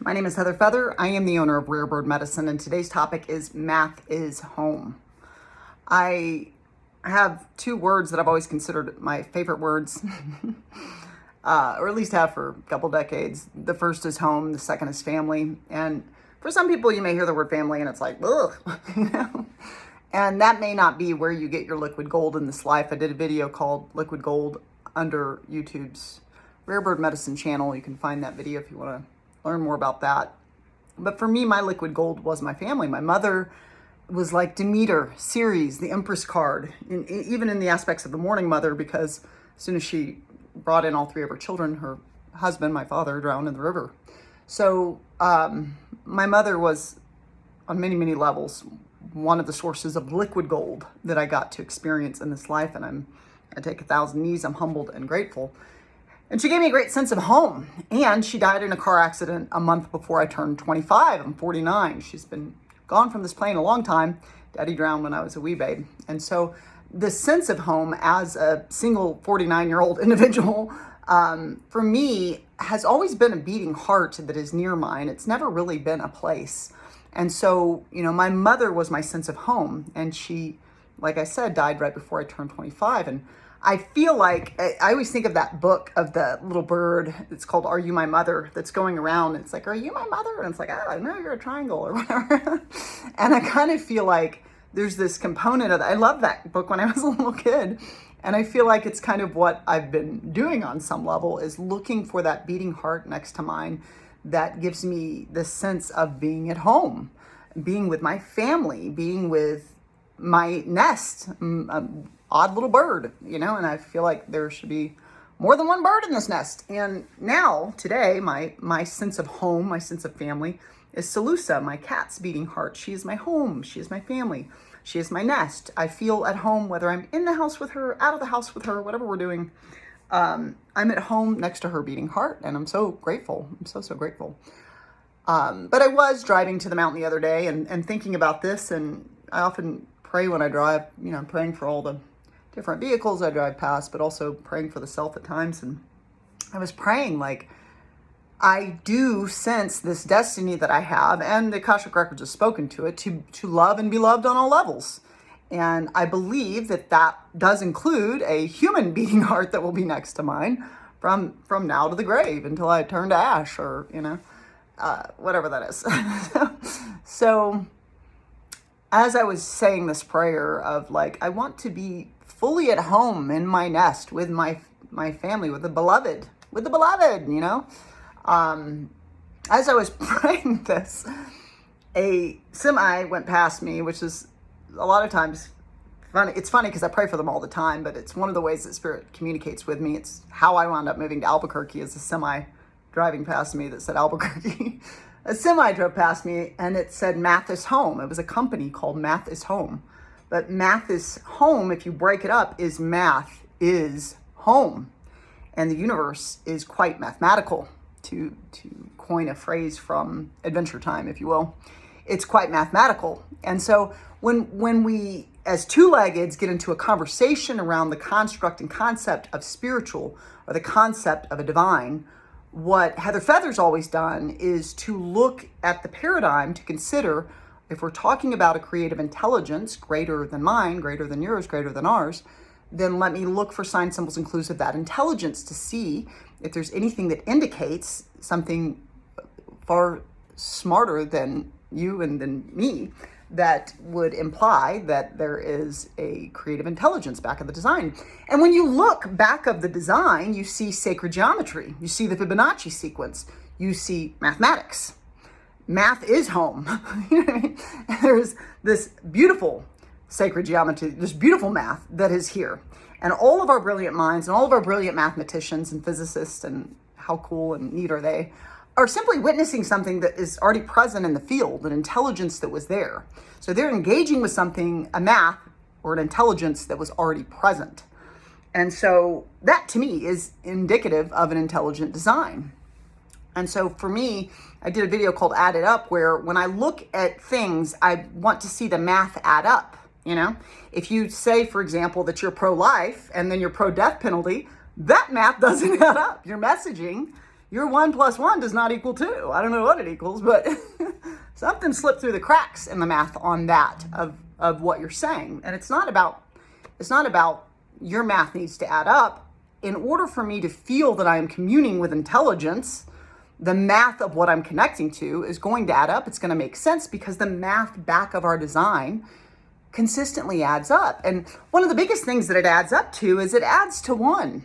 My name is Heather Feather. I am the owner of Rare Bird Medicine, and today's topic is math is home. I have two words that I've always considered my favorite words, or at least have for a couple decades. The first is home, the second is family. And for some people, you may hear the word family and it's like, ugh, And that may not be where you get your liquid gold in this life. I did a video called Liquid Gold under YouTube's Rare Bird Medicine channel. You can find that video if you want to learn more about that. But for me, my liquid gold was my family. My mother was like Demeter, Ceres, the Empress card, even in the aspects of the mourning mother, because as soon as she brought in all three of her children, her husband, my father, drowned in the river. So my mother was, on many, many levels, one of the sources of liquid gold that I got to experience in this life. And I take 1,000 knees. I'm humbled and grateful. And she gave me a great sense of home. And she died in a car accident a month before I turned 25. I'm 49. She's been gone from this plane a long time. Daddy drowned when I was a wee babe. And so the sense of home as a single 49-year-old individual, for me, has always been a beating heart that is near mine. It's never really been a place. And so, my mother was my sense of home. And she, like I said, died right before I turned 25. And I feel like, I always think of that book of the little bird. It's called Are You My Mother? That's going around. It's like, are you my mother? And it's like, oh, no, you're a triangle or whatever. And I kind of feel like there's this component of that. I love that book when I was a little kid. And I feel like it's kind of what I've been doing on some level, is looking for that beating heart next to mine that gives me this sense of being at home, being with my family, being with my nest, odd little bird, and I feel like there should be more than one bird in this nest. And now, today, my sense of home, my sense of family is Salusa, my cat's beating heart. She is my home. She is my family. She is my nest. I feel at home, whether I'm in the house with her, out of the house with her, whatever we're doing. I'm at home next to her beating heart, and I'm so grateful. I'm so grateful. But I was driving to the mountain the other day and thinking about this, and I often pray when I drive, I'm praying for all the different vehicles I drive past, but also praying for the self at times. And I was praying, like, I do sense this destiny that I have, and the Akashic Records have spoken to it, to love and be loved on all levels. And I believe that does include a human beating heart that will be next to mine from now to the grave until I turn to ash, or, whatever that is. So as I was saying this prayer of, like, I want to be fully at home in my nest with my family, with the beloved, as I was praying this, a semi went past me, which is a lot of times funny. It's funny because I pray for them all the time, but it's one of the ways that Spirit communicates with me. It's how I wound up moving to Albuquerque, as a semi driving past me that said Albuquerque. A semi drove past me and it said Math is Home. It was a company called Math is Home. But Math is Home, if you break it up, is math is home. And the universe is quite mathematical, to coin a phrase from Adventure Time, if you will. It's quite mathematical. And so when we, as two-leggeds, get into a conversation around the construct and concept of spiritual, or the concept of a divine, what Heather Feather's always done is to look at the paradigm to consider, if we're talking about a creative intelligence greater than mine, greater than yours, greater than ours, then let me look for signs, symbols, and clues of that intelligence to see if there's anything that indicates something far smarter than you and than me that would imply that there is a creative intelligence back of the design. And when you look back of the design, you see sacred geometry. You see the Fibonacci sequence. You see mathematics. Math is home. There's this beautiful sacred geometry, this beautiful math that is here. And all of our brilliant minds and all of our brilliant mathematicians and physicists, and how cool and neat are they, are simply witnessing something that is already present in the field, an intelligence that was there. So they're engaging with something, a math or an intelligence that was already present. And so that, to me, is indicative of an intelligent design. And so for me, I did a video called Add It Up, where when I look at things, I want to see the math add up. If you say, for example, that you're pro-life and then you're pro-death penalty, that math doesn't add up. Your messaging your 1 plus 1 does not equal 2. I don't know what it equals, but something slipped through the cracks in the math on that of what you're saying. And it's not about your math needs to add up. In order for me to feel that I am communing with intelligence, the math of what I'm connecting to is going to add up. It's going to make sense because the math back of our design consistently adds up. And one of the biggest things that it adds up to is it adds to 1.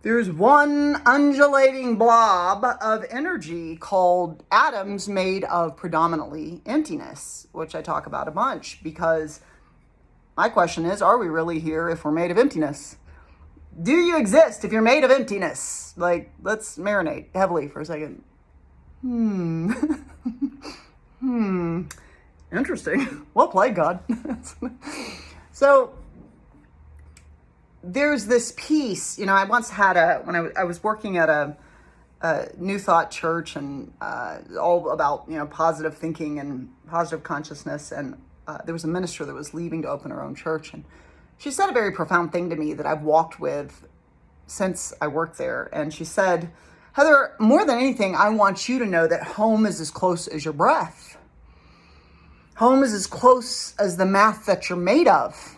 There's one undulating blob of energy called atoms made of predominantly emptiness, which I talk about a bunch because my question is, are we really here if we're made of emptiness? Do you exist if you're made of emptiness? Like, let's marinate heavily for a second. Interesting. Well played, God. So there's this piece, I once had when I was working at a New Thought church and all about, positive thinking and positive consciousness. And there was a minister that was leaving to open her own church. And she said a very profound thing to me that I've walked with since I worked there. And she said, Heather, more than anything, I want you to know that home is as close as your breath. Home is as close as the math that you're made of,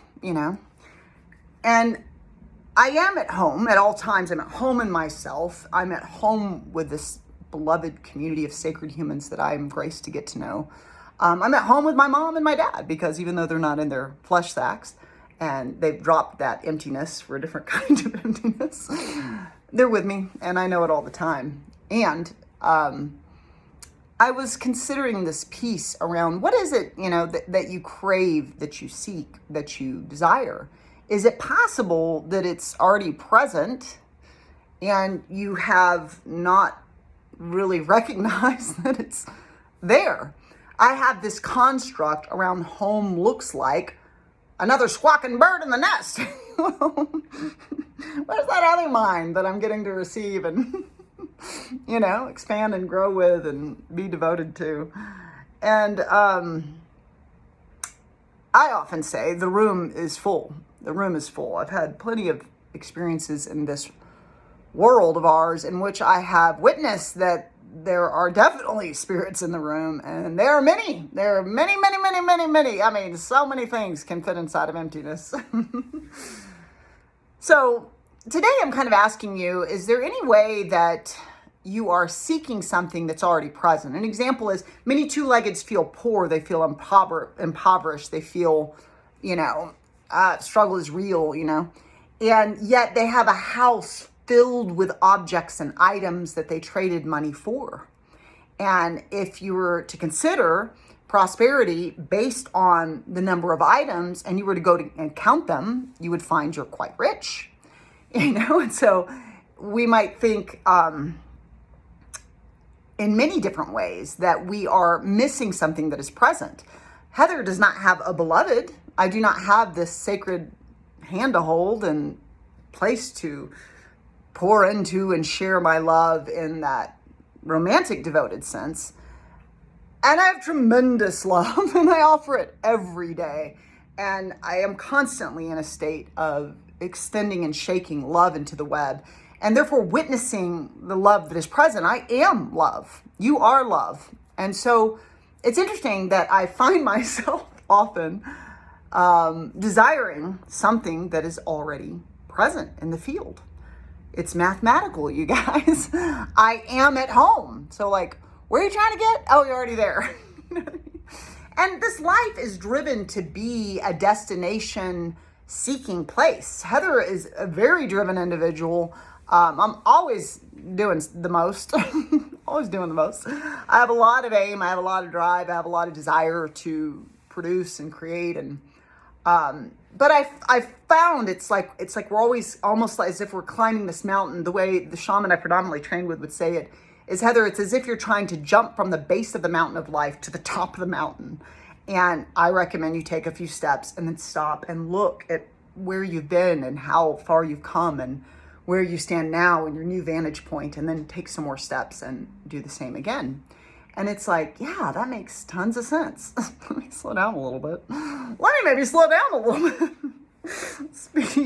And I am at home at all times. I'm at home in myself. I'm at home with this beloved community of sacred humans that I'm graced to get to know. I'm at home with my mom and my dad because even though they're not in their flesh sacks and they've dropped that emptiness for a different kind of emptiness, they're with me and I know it all the time. And I was considering this piece around what is it, that you crave, that you seek, that you desire. Is it possible that it's already present and you have not really recognized that it's there? I have this construct around home looks like another squawking bird in the nest. Where's that other mind that I'm getting to receive and, expand and grow with and be devoted to? And I often say the room is full. The room is full. I've had plenty of experiences in this world of ours in which I have witnessed that there are definitely spirits in the room, and there are many. There are many, many, many, many, many. I mean, so many things can fit inside of emptiness. So today I'm kind of asking you, is there any way that you are seeking something that's already present? An example is many two-leggeds feel poor. They feel impoverished. They feel, struggle is real, and yet they have a house filled with objects and items that they traded money for. And if you were to consider prosperity based on the number of items and you were to go and count them, you would find you're quite rich, and so we might think in many different ways that we are missing something that is present. Heather does not have a beloved. I do not have this sacred hand to hold and place to pour into and share my love in that romantic devoted sense. And I have tremendous love and I offer it every day. And I am constantly in a state of extending and shaking love into the web and therefore witnessing the love that is present. I am love. You are love. And so it's interesting that I find myself often desiring something that is already present in the field. It's mathematical, you guys. I am at home. So where are you trying to get? Oh, you're already there. And this life is driven to be a destination seeking place. Heather is a very driven individual. I'm always doing the most. Always doing the most. I have a lot of aim. I have a lot of drive. I have a lot of desire to produce and create. And but I found it's like we're always almost as if we're climbing this mountain. The way the shaman I predominantly trained with would say it is, Heather, it's as if you're trying to jump from the base of the mountain of life to the top of the mountain. And I recommend you take a few steps and then stop and look at where you've been and how far you've come and where you stand now and your new vantage point, and then take some more steps and do the same again. And it's yeah, that makes tons of sense. Let me slow down a little bit. Let me maybe slow down a little bit.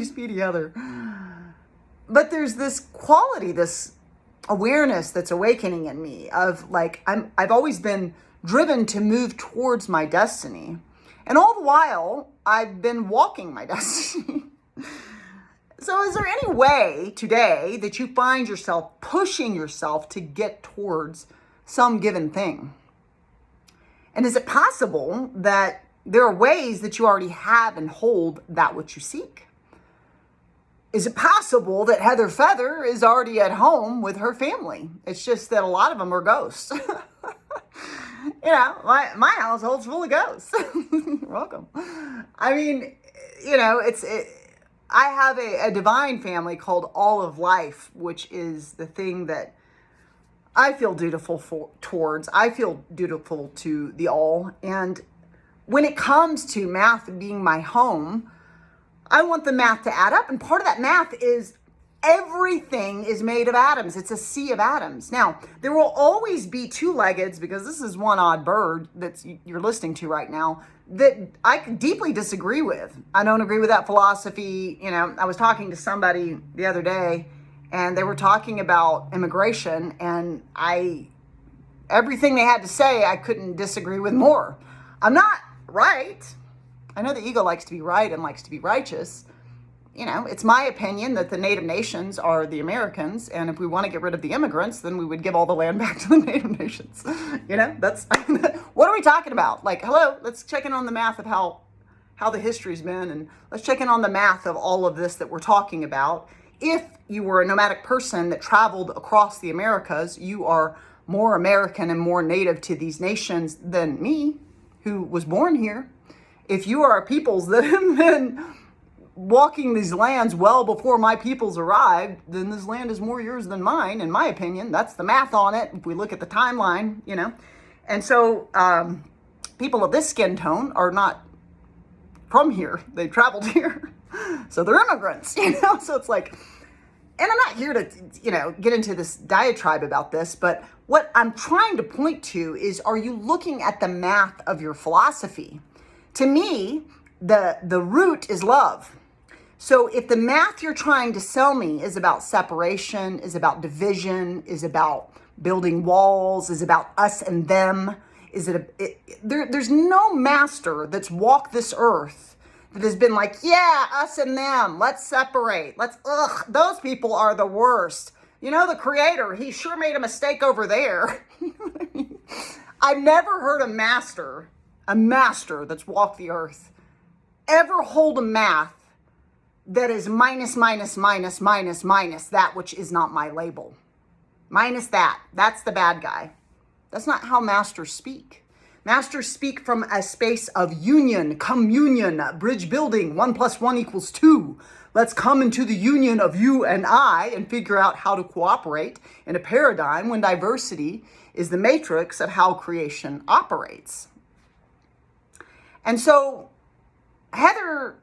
Speedy Heather. But there's this quality, this awareness that's awakening in me of like, I've always been driven to move towards my destiny. And all the while, I've been walking my destiny. So is there any way today that you find yourself pushing yourself to get towards some given thing? And is it possible that there are ways that you already have and hold that which you seek? Is it possible that Heather Feather is already at home with her family? It's just that a lot of them are ghosts. You know, my household's full of ghosts. Welcome. I mean, you know, I have a divine family called All of Life, which is the thing that I feel dutiful towards. I feel dutiful to the all. And when it comes to math being my home, I want the math to add up. And part of that math is everything is made of atoms. It's a sea of atoms. Now, there will always be two-leggeds, because this is one odd bird that you're listening to right now that I deeply disagree with. I don't agree with that philosophy. You know, I was talking to somebody the other day, and they were talking about immigration, and everything they had to say, I couldn't disagree with more. I'm not right. I know the ego likes to be right and likes to be righteous. You know, it's my opinion that the native nations are the Americans, and if we want to get rid of the immigrants, then we would give all the land back to the native nations. You know, that's what are we talking about? Like, hello, let's check in on the math of how the history's been, and let's check in on the math of all of this that we're talking about. If you were a nomadic person that traveled across the Americas, you are more American and more native to these nations than me, who was born here. If you are peoples that have been walking these lands well before my peoples arrived, then this land is more yours than mine, in my opinion. That's the math on it, if we look at the timeline, you know. And so people of this skin tone are not from here. They traveled here. So they're immigrants, you know. So it's like, and I'm not here to, you know, get into this diatribe about this, but what I'm trying to point to is, are you looking at the math of your philosophy? To me, the root is love. So if the math you're trying to sell me is about separation, is about division, is about building walls, is about us and them, there's no master that's walked this earth that has been like, yeah, us and them, let's separate. Those people are the worst. You know, the creator, he sure made a mistake over there. You know what I mean? I've never heard a master that's walked the earth ever hold a math that is minus that which is not my label. Minus that. That's the bad guy. That's not how masters speak. Masters speak from a space of union, communion, bridge building, 1 + 1 = 2. Let's come into the union of you and I and figure out how to cooperate in a paradigm when diversity is the matrix of how creation operates. And so Heather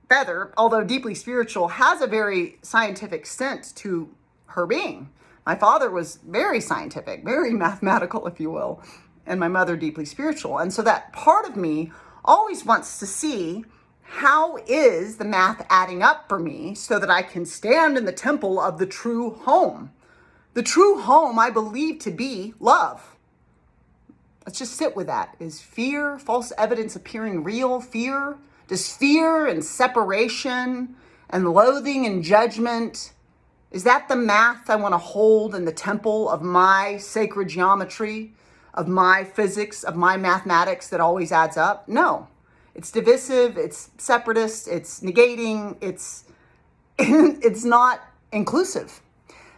Feather, although deeply spiritual, has a very scientific sense to her being. My father was very scientific, very mathematical, if you will, and my mother deeply spiritual. And so that part of me always wants to see, how is the math adding up for me so that I can stand in the temple of the true home? The true home I believe to be love. Let's just sit with that. Is fear, false evidence appearing real? Fear? Does fear and separation and loathing and judgment, is that the math I want to hold in the temple of my sacred geometry, of my physics, of my mathematics that always adds up? No. It's divisive, it's separatist, it's negating, it's not inclusive.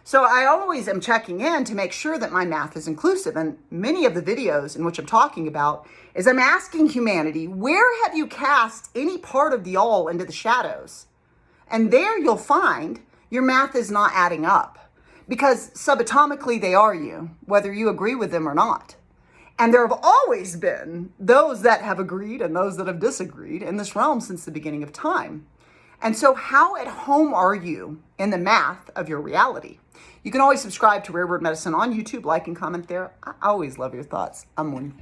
So I always am checking in to make sure that my math is inclusive. And many of the videos in which I'm talking about is I'm asking humanity, where have you cast any part of the all into the shadows? And there you'll find your math is not adding up, because subatomically they are you, whether you agree with them or not. And there have always been those that have agreed and those that have disagreed in this realm since the beginning of time. And so how at home are you in the math of your reality? You can always subscribe to Rare Bird Medicine on YouTube, like and comment there. I always love your thoughts. I'm Winnie.